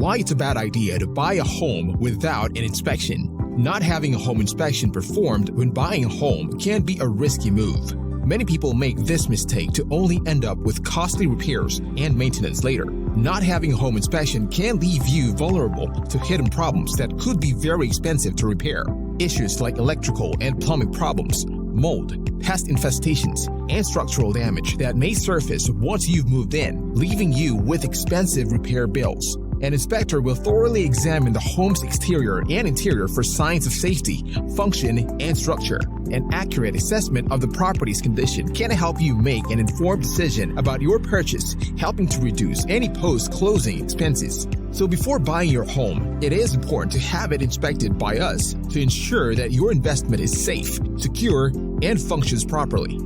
why it's a bad idea to buy a home without an inspection. Not having a home inspection performed when buying a home can be a risky move. Many people make this mistake to only end up with costly repairs and maintenance later. Not having a home inspection can leave you vulnerable to hidden problems that could be very expensive to repair. Issues like electrical and plumbing problems, mold, pest infestations, and structural damage that may surface once you've moved in, leaving you with expensive repair bills. An inspector will thoroughly examine the home's exterior and interior for signs of safety, function, and structure. An accurate assessment of the property's condition can help you make an informed decision about your purchase, helping to reduce any post-closing expenses. So before buying your home, it is important to have it inspected by us to ensure that your investment is safe, secure, and functions properly.